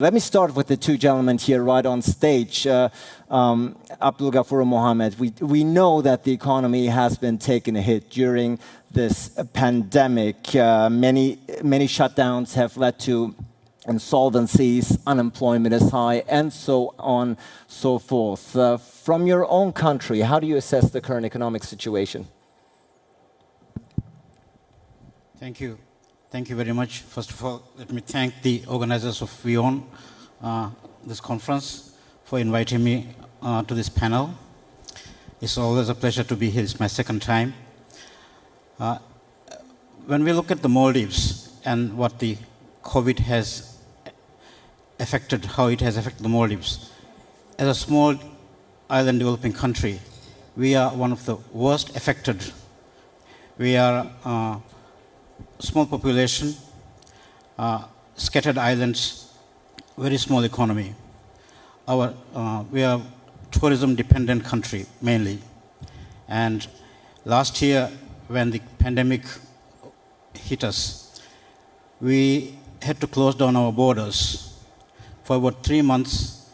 Let me start with the two gentlemen here right on stage. Abdul Ghafoor Mohamed, we know that the economy has been taking a hit during this pandemic. Many shutdowns have led to insolvencies, unemployment is high, and so on, so forth. From your own country, how do you assess the current economic situation? Thank you. Thank you very much. First of all, let me thank the organizers of WION, this conference, for inviting me to this panel. It's always a pleasure to be here. It's my second time. When we look at the Maldives and what the COVID has affected, how it has affected the Maldives, as a small island developing country, we are one of the worst affected. We are small population, scattered islands, very small economy. We are tourism-dependent country mainly. And last year, when the pandemic hit us, we had to close down our borders. For about 3 months,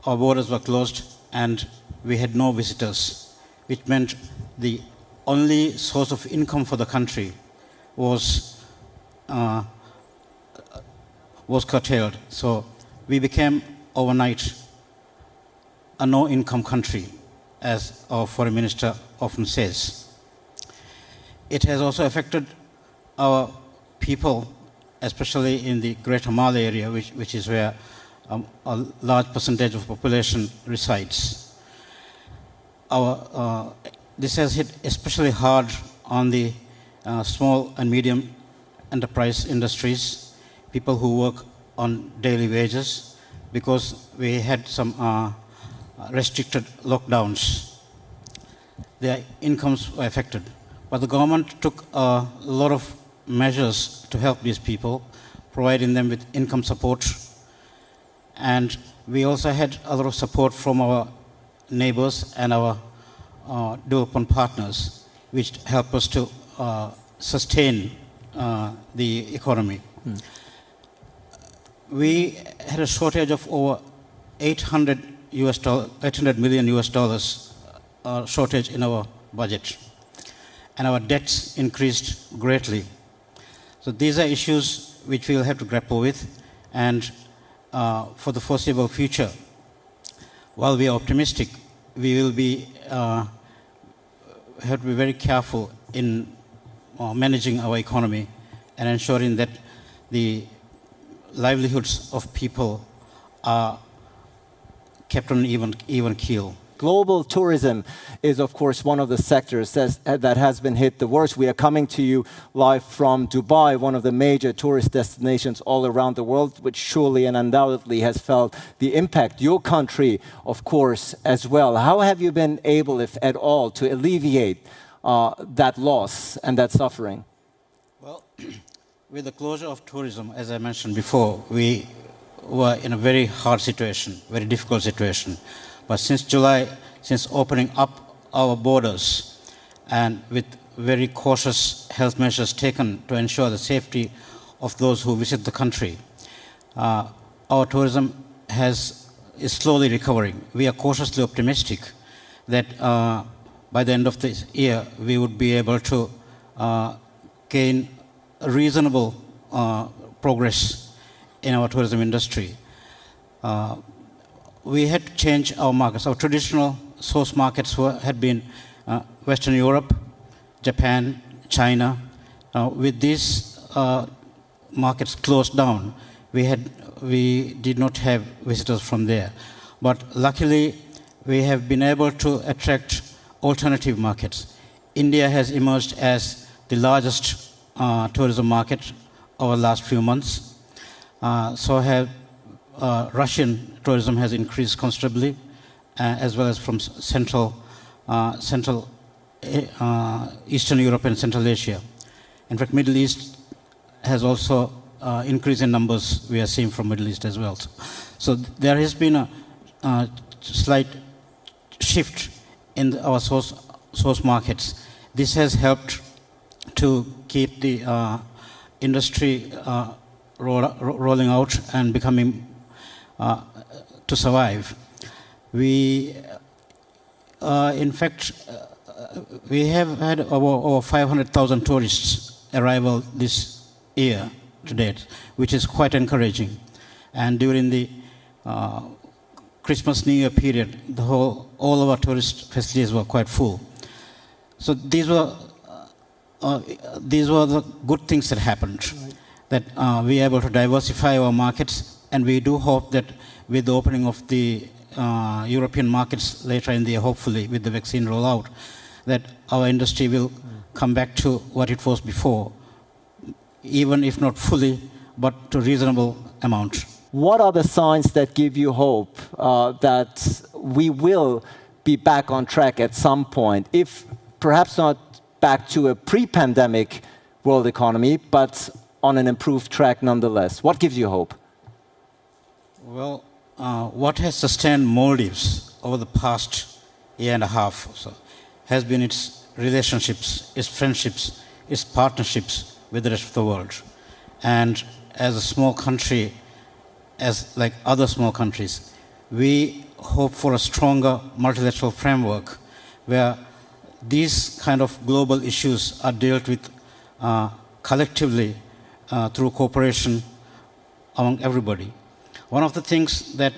our borders were closed and we had no visitors, which meant the only source of income for the country was curtailed. So we became overnight a no-income country, as our foreign minister often says. It has also affected our people, especially in the Greater Malé area, which is where a large percentage of population resides. This has hit especially hard on the small and medium enterprise industries, people who work on daily wages, because we had some restricted lockdowns. Their incomes were affected. But the government took a lot of measures to help these people, providing them with income support. And we also had a lot of support from our neighbors and our development partners, which helped us to sustain the economy. We had a shortage of over $800 million US dollars shortage in our budget, and our debts increased greatly. So these are issues which we will have to grapple with, and for the foreseeable future, while we are optimistic, we will have to be very careful in managing our economy and ensuring that the livelihoods of people are kept on even keel. Global tourism is, of course, one of the sectors that has been hit the worst. We are coming to you live from Dubai, one of the major tourist destinations all around the world, which surely and undoubtedly has felt the impact. Your country, of course, as well. How have you been able, if at all, to alleviate that loss and that suffering? Well, with the closure of tourism, as I mentioned before, we were in a very hard situation, very difficult situation. But since July, since opening up our borders and with very cautious health measures taken to ensure the safety of those who visit the country, our tourism is slowly recovering. We are cautiously optimistic that by the end of this year, we would be able to gain a reasonable progress in our tourism industry. We had to change our markets. Our traditional source markets had been Western Europe, Japan, China. With these markets closed down, we did not have visitors from there. But luckily, we have been able to attract alternative markets. India has emerged as the largest tourism market over the last few months. So have Russian tourism has increased considerably, as well as from Eastern Europe and Central Asia. In fact, Middle East has also increased in numbers we are seeing from Middle East as well. So there has been a slight shift in our source markets. This has helped to keep the industry rolling out and becoming to survive. We, in fact, we have had over 500,000 tourists arrival this year to date, which is quite encouraging. And during the Christmas New Year period, all of our tourist facilities were quite full. So these were the good things that happened. Right. That we are able to diversify our markets, and we do hope that with the opening of the European markets later in the year, hopefully with the vaccine rollout, that our industry will come back to what it was before, even if not fully, but to reasonable amount. What are the signs that give you hope that we will be back on track at some point, if perhaps not back to a pre-pandemic world economy, but on an improved track nonetheless? What gives you hope? Well, what has sustained Maldives over the past year and a half or so has been its relationships, its friendships, its partnerships with the rest of the world. And as a small country, as like other small countries, we hope for a stronger multilateral framework where these kind of global issues are dealt with collectively through cooperation among everybody. One of the things that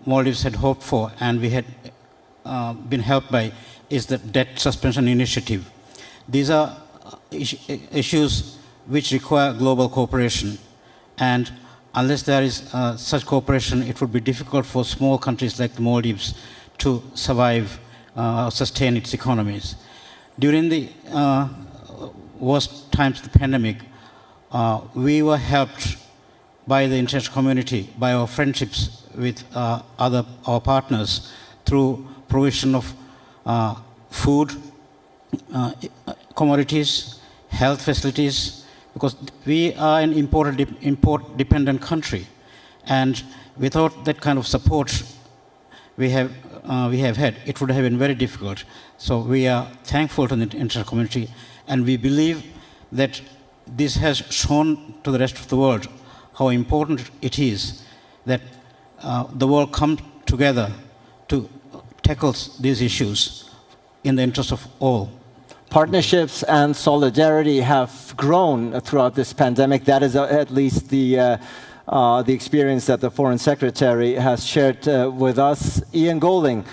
Maldives had hoped for and we had been helped by is the debt suspension initiative. These are issues which require global cooperation, and unless there is such cooperation, it would be difficult for small countries like the Maldives to survive, sustain its economies. During the worst times of the pandemic, we were helped by the international community, by our friendships with our partners, through provision of food, commodities, health facilities, because we are an import-dependent country, and without that kind of support we have had, it would have been very difficult. So we are thankful to the international community, and we believe that this has shown to the rest of the world how important it is that the world come together to tackle these issues in the interest of all. Partnerships and solidarity have grown throughout this pandemic. That is at least the experience that the Foreign Secretary has shared with us. Ian Golding.